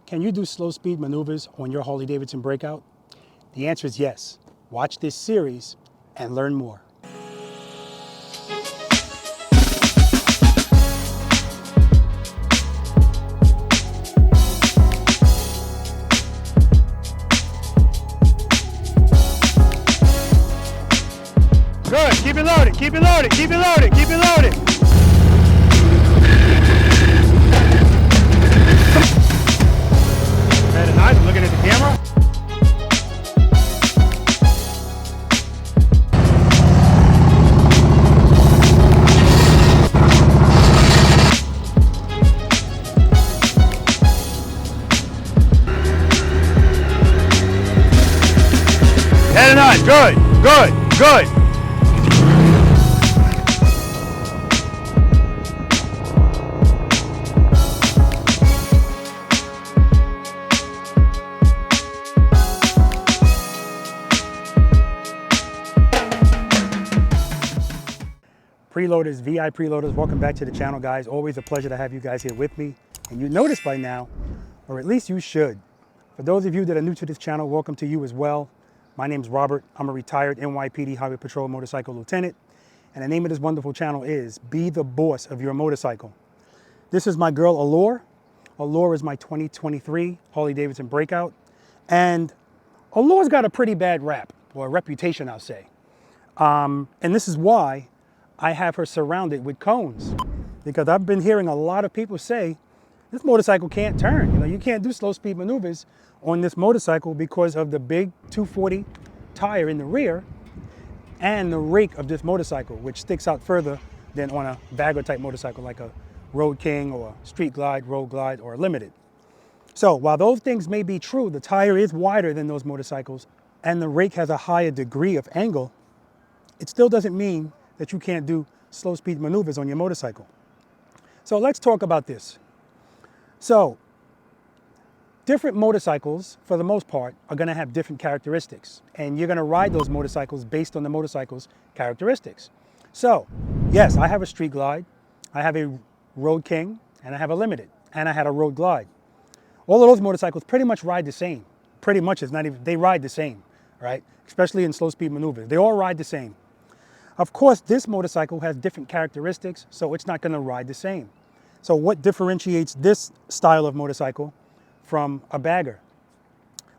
Can you do slow speed maneuvers on your Harley Davidson Breakout? The answer is yes. Watch this series and learn more. Good, keep it loaded, keep it loaded, keep it loaded, keep it loaded. Very nice, I'm looking at the camera. Very nice, good, good, good. Preloaders, V.I.Preloaders, welcome back to the channel, guys. Always a pleasure to have you guys here with me. And you noticed by now, or at least you should. For those of you that are new to this channel, welcome to you as well. My name's Robert. I'm a retired NYPD Highway Patrol Motorcycle Lieutenant. And the name of this wonderful channel is Be the Boss of Your Motorcycle. This is my girl, Allure. Allure is my 2023 Harley Davidson Breakout. And Allure's got a pretty bad rap, or a reputation, I'll say. And this is why I have her surrounded with cones, because I've been hearing a lot of people say this motorcycle can't turn. You know, you can't do slow speed maneuvers on this motorcycle because of the big 240 tire in the rear and the rake of this motorcycle, which sticks out further than on a bagger type motorcycle like a Road King or Street Glide, Road Glide, or Limited. So while those things may be true, the tire is wider than those motorcycles and the rake has a higher degree of angle, it still doesn't mean that you can't do slow speed maneuvers on your motorcycle. So let's talk about this. So different motorcycles, for the most part, are gonna have different characteristics, and you're gonna ride those motorcycles based on the motorcycle's characteristics. So yes, I have a Street Glide, I have a Road King, and I have a Limited, and I had a Road Glide. All of those motorcycles pretty much ride the same. Pretty much, it's not even, they ride the same, right? Especially in slow speed maneuvers, they all ride the same. Of course, this motorcycle has different characteristics, so it's not gonna ride the same. So what differentiates this style of motorcycle from a bagger?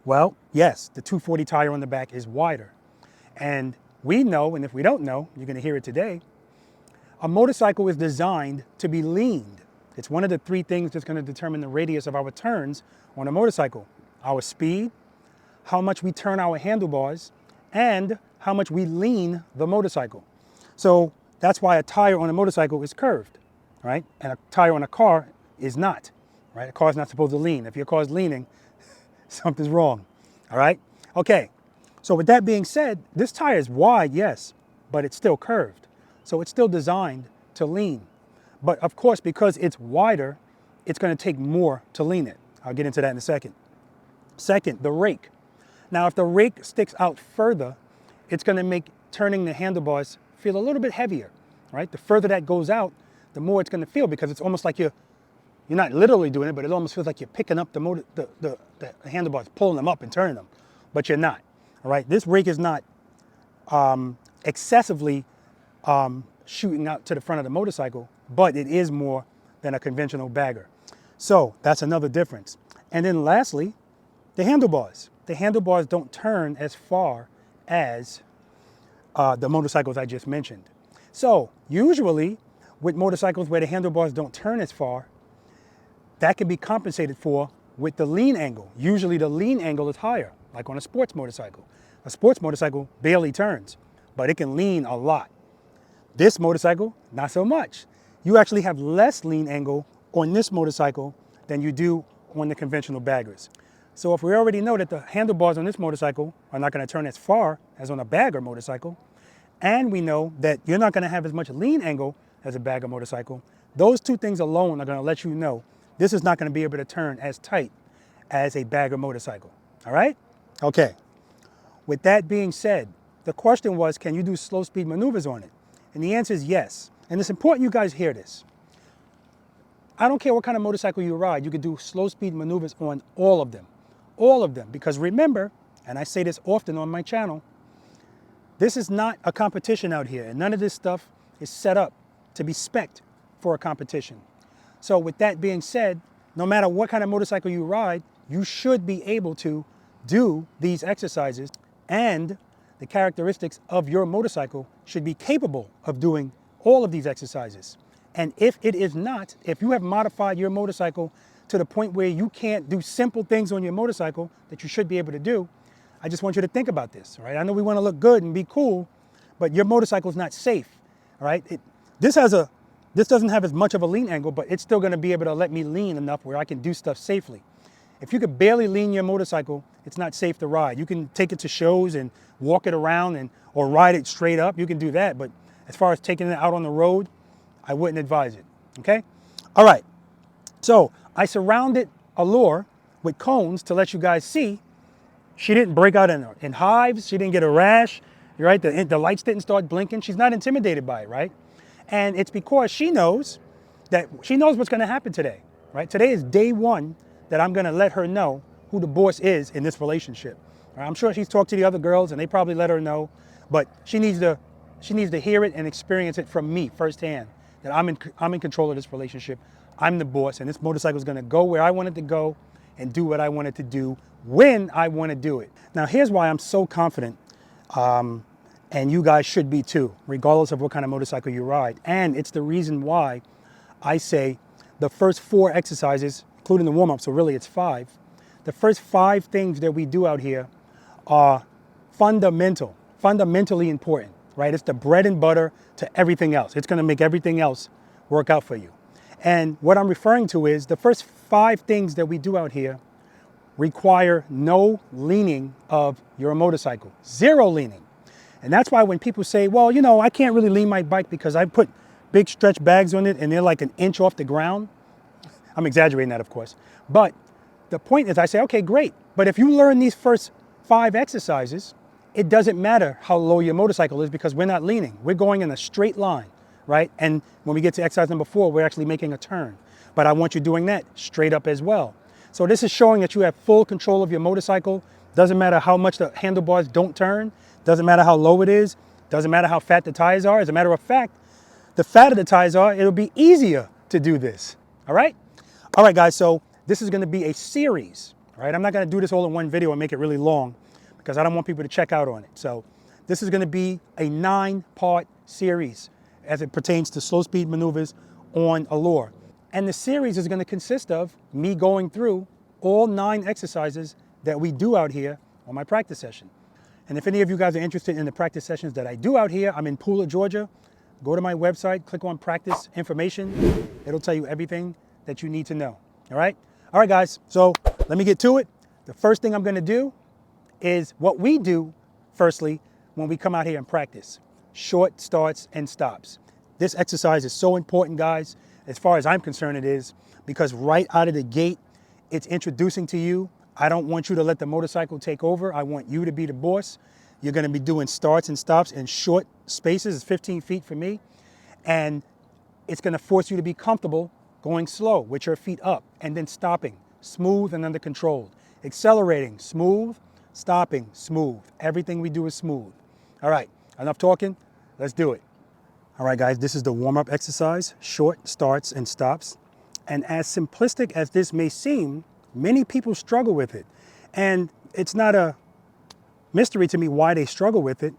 Well, yes, the 240 tire on the back is wider. And we know, and if we don't know, you're gonna hear it today, a motorcycle is designed to be leaned. It's one of the three things that's gonna determine the radius of our turns on a motorcycle. Our speed, how much we turn our handlebars, and how much we lean the motorcycle. So that's why a tire on a motorcycle is curved, right? And a tire on a car is not, right? A car's not supposed to lean. If your car's leaning, something's wrong, all right? Okay, so with that being said, this tire is wide, yes, but it's still curved. So it's still designed to lean. But of course, because it's wider, it's gonna take more to lean it. I'll get into that in a second. Second, the rake. Now, if the rake sticks out further, it's gonna make turning the handlebars feel a little bit heavier, right? The further that goes out, the more it's gonna feel, because it's almost like you're not literally doing it, but it almost feels like you're picking up the handlebars, pulling them up and turning them, but you're not, all right? This rake is not excessively shooting out to the front of the motorcycle, but it is more than a conventional bagger. So that's another difference. And then lastly, the handlebars. The handlebars don't turn as far as the motorcycles I just mentioned. So usually with motorcycles where the handlebars don't turn as far, that can be compensated for with the lean angle. Usually the lean angle is higher, like on a sports motorcycle. A sports motorcycle barely turns, but it can lean a lot. This motorcycle, not so much. You actually have less lean angle on this motorcycle than you do on the conventional baggers. So if we already know that the handlebars on this motorcycle are not gonna turn as far as on a bagger motorcycle, and we know that you're not gonna have as much lean angle as a bagger motorcycle, those two things alone are gonna let you know this is not gonna be able to turn as tight as a bagger motorcycle, all right? Okay, with that being said, the question was, can you do slow speed maneuvers on it? And the answer is yes. And it's important you guys hear this. I don't care what kind of motorcycle you ride, you can do slow speed maneuvers on all of them. All of them. Because remember, and I say this often on my channel, this is not a competition out here. And none of this stuff is set up to be spec'd for a competition. So with that being said, no matter what kind of motorcycle you ride, you should be able to do these exercises, and the characteristics of your motorcycle should be capable of doing all of these exercises. And if it is not, if you have modified your motorcycle to the point where you can't do simple things on your motorcycle that you should be able to do, I just want you to think about this, right? I know we want to look good and be cool, but your motorcycle is not safe, right? This doesn't have as much of a lean angle, but it's still going to be able to let me lean enough where I can do stuff safely. If you could barely lean your motorcycle, it's not safe to ride. You can take it to shows and walk it around or ride it straight up. You can do that, but as far as taking it out on the road, I wouldn't advise it, okay? All right, so I surrounded Allure with cones to let you guys see. She didn't break out in hives. She didn't get a rash, right? The lights didn't start blinking. She's not intimidated by it, right? And it's because she knows what's going to happen today, right? Today is day one that I'm going to let her know who the boss is in this relationship. Right? I'm sure she's talked to the other girls and they probably let her know, but she needs to hear it and experience it from me firsthand, that I'm in control of this relationship. I'm the boss, and this motorcycle is going to go where I want it to go and do what I want it to do when I want to do it. Now, here's why I'm so confident, and you guys should be too, regardless of what kind of motorcycle you ride. And it's the reason why I say the first 4 exercises, including the warm-up, so really it's 5. The first 5 things that we do out here are fundamentally important, right? It's the bread and butter to everything else. It's going to make everything else work out for you. And what I'm referring to is the first 5 things that we do out here require no leaning of your motorcycle, 0 leaning. And that's why when people say, well, you know, I can't really lean my bike because I put big stretch bags on it and they're like an inch off the ground. I'm exaggerating that, of course. But the point is, I say, okay, great. But if you learn these first 5 exercises, it doesn't matter how low your motorcycle is because we're not leaning. We're going in a straight line, right? And when we get to exercise number 4, we're actually making a turn. But I want you doing that straight up as well. So this is showing that you have full control of your motorcycle. Doesn't matter how much the handlebars don't turn. Doesn't matter how low it is. Doesn't matter how fat the tires are. As a matter of fact, the fatter the tires are, it'll be easier to do this. All right? All right, guys, so this is going to be a series, right? I'm not going to do this all in one video and make it really long because I don't want people to check out on it. So this is going to be a 9-part series as it pertains to slow speed maneuvers on Allure. And the series is going to consist of me going through all 9 exercises that we do out here on my practice session. And if any of you guys are interested in the practice sessions that I do out here, I'm in Pooler, Georgia. Go to my website, click on practice information. It'll tell you everything that you need to know. All right? All right, guys. So let me get to it. The first thing I'm going to do is what we do, firstly, when we come out here and practice. Short starts and stops. This exercise is so important, guys. As far as I'm concerned, it is, because right out of the gate, it's introducing to you. I don't want you to let the motorcycle take over. I want you to be the boss. You're going to be doing starts and stops in short spaces. It's 15 feet for me. And it's going to force you to be comfortable going slow with your feet up and then stopping, smooth and under control. Accelerating, smooth, stopping, smooth. Everything we do is smooth. All right, enough talking. Let's do it. All right, guys, this is the warm-up exercise, short starts and stops. And as simplistic as this may seem, many people struggle with it. And it's not a mystery to me why they struggle with it.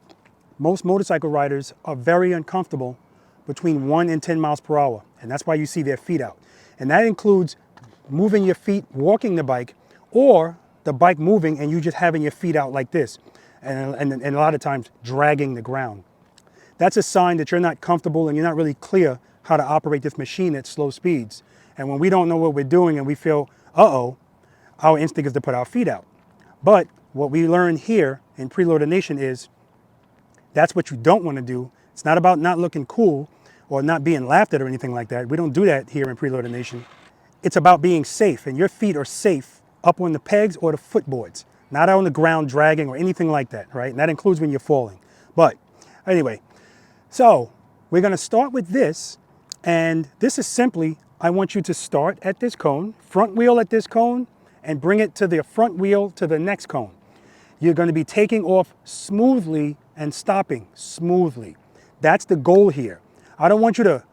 Most motorcycle riders are very uncomfortable between 1 and 10 miles per hour. And that's why you see their feet out. And that includes moving your feet, walking the bike, or the bike moving and you just having your feet out like this. And a lot of times dragging the ground. That's a sign that you're not comfortable and you're not really clear how to operate this machine at slow speeds. And when we don't know what we're doing and we feel, uh-oh, our instinct is to put our feet out. But what we learn here in Preloader Nation is that's what you don't want to do. It's not about not looking cool or not being laughed at or anything like that. We don't do that here in Preloader Nation. It's about being safe, and your feet are safe up on the pegs or the footboards, not on the ground dragging or anything like that, right? And that includes when you're falling. But anyway, so we're going to start with this, and this is simply I want you to start at this cone, front wheel at this cone, and bring it to the front wheel to the next cone. You're going to be taking off smoothly and stopping smoothly. That's the goal here. I don't want you to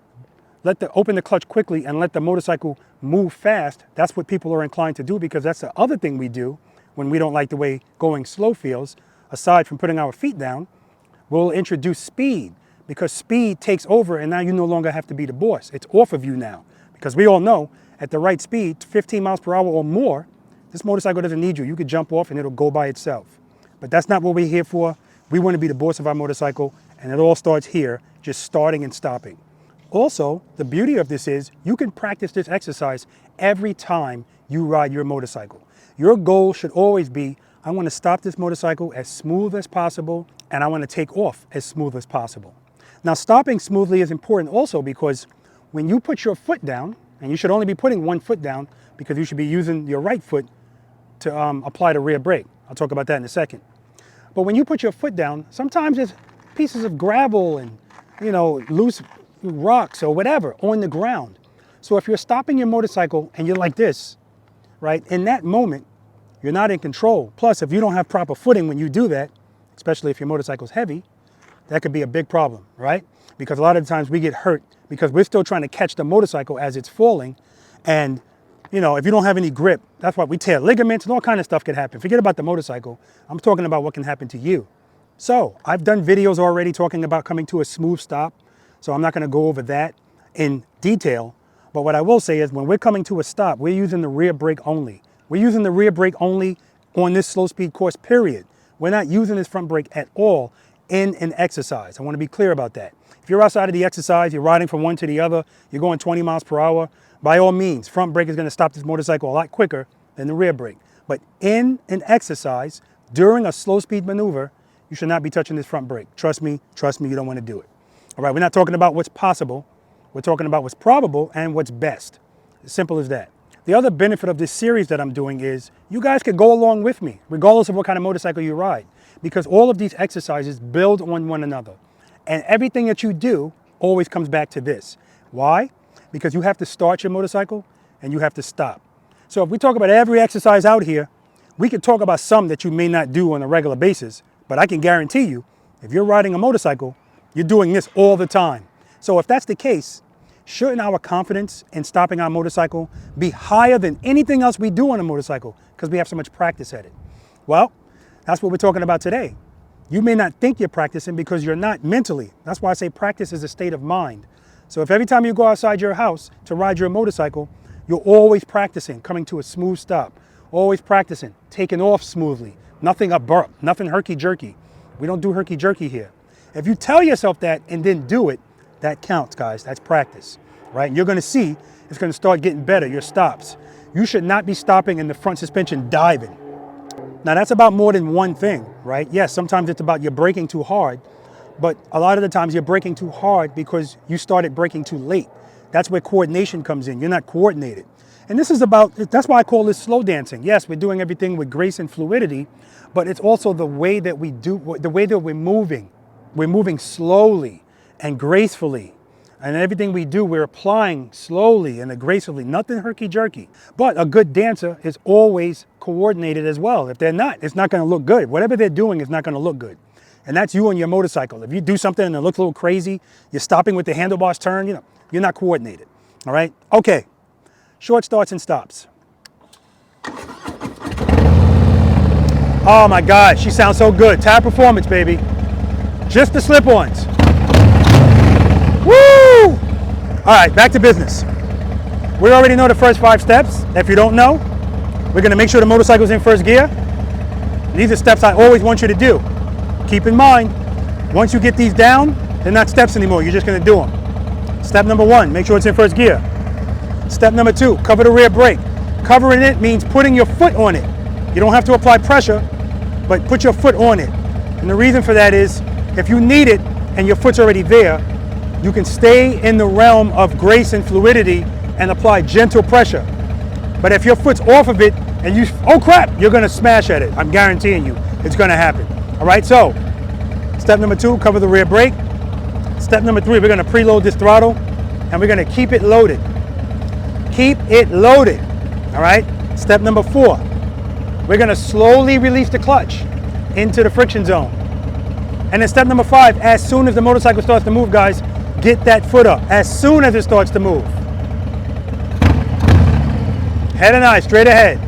open the clutch quickly and let the motorcycle move fast. That's what people are inclined to do, because that's the other thing we do when we don't like the way going slow feels. Aside from putting our feet down, we'll introduce speed, because speed takes over and now you no longer have to be the boss. It's off of you now, because we all know at the right speed, 15 miles per hour or more, this motorcycle doesn't need you. You could jump off and it'll go by itself. But that's not what we're here for. We want to be the boss of our motorcycle, and it all starts here, just starting and stopping. Also, the beauty of this is you can practice this exercise every time you ride your motorcycle. Your goal should always be, I want to stop this motorcycle as smooth as possible, and I want to take off as smooth as possible. Now, stopping smoothly is important also because when you put your foot down, and you should only be putting one foot down because you should be using your right foot to apply the rear brake. I'll talk about that in a second. But when you put your foot down, sometimes there's pieces of gravel and, loose rocks or whatever on the ground. So if you're stopping your motorcycle and you're like this, right, in that moment, you're not in control. Plus, if you don't have proper footing when you do that, especially if your motorcycle's heavy, that could be a big problem, right? Because a lot of times we get hurt because we're still trying to catch the motorcycle as it's falling. And, if you don't have any grip, that's why we tear ligaments and all kind of stuff could happen. Forget about the motorcycle. I'm talking about what can happen to you. So I've done videos already talking about coming to a smooth stop. So I'm not going to go over that in detail. But what I will say is when we're coming to a stop, we're using the rear brake only. We're using the rear brake only on this slow speed course, period. We're not using this front brake at all in an exercise. I want to be clear about that. If you're outside of the exercise, you're riding from one to the other, you're going 20 miles per hour, by all means, front brake is going to stop this motorcycle a lot quicker than the rear brake. But in an exercise, during a slow speed maneuver, you should not be touching this front brake. Trust me, you don't want to do it. All right, we're not talking about what's possible. We're talking about what's probable and what's best. As simple as that. The other benefit of this series that I'm doing is you guys can go along with me, regardless of what kind of motorcycle you ride, because all of these exercises build on one another. And everything that you do always comes back to this. Why? Because you have to start your motorcycle and you have to stop. So if we talk about every exercise out here, we could talk about some that you may not do on a regular basis, but I can guarantee you, if you're riding a motorcycle, you're doing this all the time. So if that's the case, shouldn't our confidence in stopping our motorcycle be higher than anything else we do on a motorcycle because we have so much practice at it? Well, that's what we're talking about today. You may not think you're practicing because you're not mentally. That's why I say practice is a state of mind. So if every time you go outside your house to ride your motorcycle, you're always practicing coming to a smooth stop, always practicing taking off smoothly, nothing abrupt, nothing herky-jerky. We don't do herky-jerky here. If you tell yourself that and then do it, that counts, guys. That's practice, right? And you're going to see it's going to start getting better, your stops. You should not be stopping in the front suspension diving. Now, that's about more than one thing, right? Yes, sometimes it's about you're braking too hard, but a lot of the times you're braking too hard because you started braking too late. That's where coordination comes in. You're not coordinated. And this is about, that's why I call this slow dancing. Yes, we're doing everything with grace and fluidity, but it's also the way that we do, the way that we're moving. We're moving slowly and gracefully. And everything we do, we're applying slowly and gracefully, nothing herky-jerky. But a good dancer is always coordinated as well. If they're not, it's not going to look good. Whatever they're doing is not going to look good. And that's you on your motorcycle. If you do something and it looks a little crazy, you're stopping with the handlebars turned, you're not coordinated. All right? Okay. Short starts and stops. Oh my God, she sounds so good. Tire performance, baby. Just the slip-ons. Woo! All right, back to business. We already know the first 5 steps. If you don't know, we're gonna make sure the motorcycle's in first gear. These are steps I always want you to do. Keep in mind, once you get these down, they're not steps anymore. You're just gonna do them. Step number 1, make sure it's in first gear. Step number 2, cover the rear brake. Covering it means putting your foot on it. You don't have to apply pressure, but put your foot on it. And the reason for that is, if you need it and your foot's already there, you can stay in the realm of grace and fluidity and apply gentle pressure. But if your foot's off of it and you, oh crap, you're gonna smash at it. I'm guaranteeing you, it's gonna happen. All right, so step number 2, cover the rear brake. Step number 3, we're gonna preload this throttle and we're gonna keep it loaded. Keep it loaded, all right? Step number 4, we're gonna slowly release the clutch into the friction zone. And then step number 5, as soon as the motorcycle starts to move, guys, get that foot up as soon as it starts to move. Head and eye, straight ahead.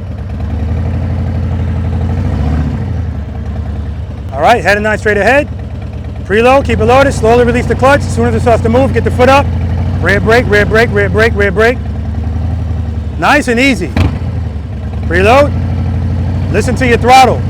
All right, head and eye, straight ahead. Preload, keep it loaded, slowly release the clutch. As soon as it starts to move, get the foot up. Rear brake, rear brake, rear brake, rear brake. Nice and easy. Preload, listen to your throttle.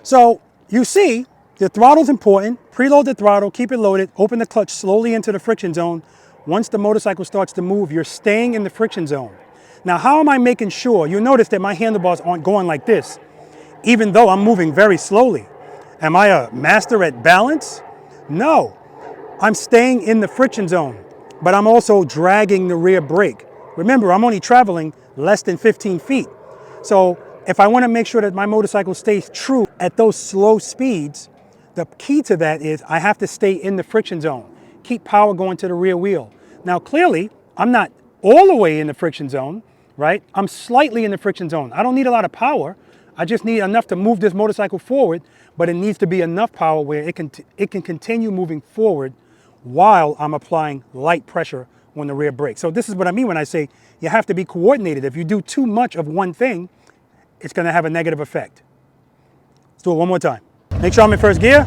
So you see, the throttle's important. Preload the throttle, keep it loaded, open the clutch slowly into the friction zone. Once the motorcycle starts to move, you're staying in the friction zone. Now, how am I making sure? You'll notice that my handlebars aren't going like this, even though I'm moving very slowly. Am I a master at balance? No, I'm staying in the friction zone, but I'm also dragging the rear brake. Remember, I'm only traveling less than 15 feet. So if I want to make sure that my motorcycle stays true at those slow speeds, the key to that is I have to stay in the friction zone. Keep power going to the rear wheel. Now, clearly, I'm not all the way in the friction zone, right? I'm slightly in the friction zone. I don't need a lot of power. I just need enough to move this motorcycle forward, but it needs to be enough power where it can continue moving forward while I'm applying light pressure on the rear brake. So this is what I mean when I say you have to be coordinated. If you do too much of one thing, it's going to have a negative effect. Let's do it one more time. Make sure I'm in first gear.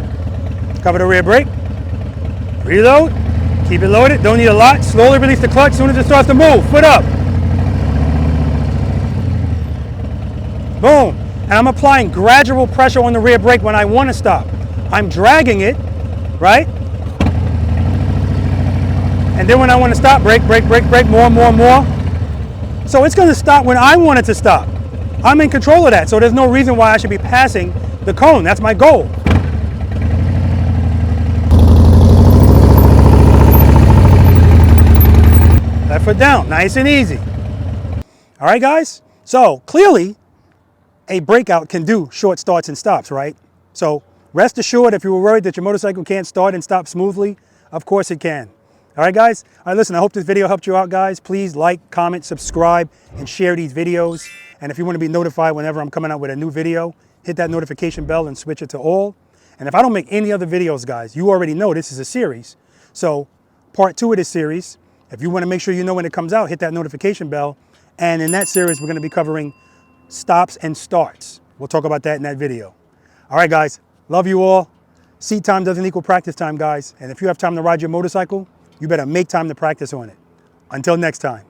Cover the rear brake. Reload. Keep it loaded. Don't need a lot. Slowly release the clutch as soon as it starts to move. Foot up. Boom. And I'm applying gradual pressure on the rear brake when I want to stop. I'm dragging it, right? And then when I want to stop, brake, brake, brake, brake, more, more, more. So it's going to stop when I want it to stop. I'm in control of that, so there's no reason why I should be passing the cone. That's my goal. Left foot down, nice and easy. All right, guys? So clearly, a breakout can do short starts and stops, right? So rest assured, if you were worried that your motorcycle can't start and stop smoothly, of course it can. All right, guys? All right, listen, I hope this video helped you out, guys. Please like, comment, subscribe, and share these videos. And if you want to be notified whenever I'm coming out with a new video, hit that notification bell and switch it to all. And if I don't make any other videos, guys, you already know this is a series. So part 2 of this series, if you want to make sure you know when it comes out, hit that notification bell. And in that series, we're going to be covering stops and starts. We'll talk about that in that video. All right, guys, love you all. Seat time doesn't equal practice time, guys. And if you have time to ride your motorcycle, you better make time to practice on it. Until next time.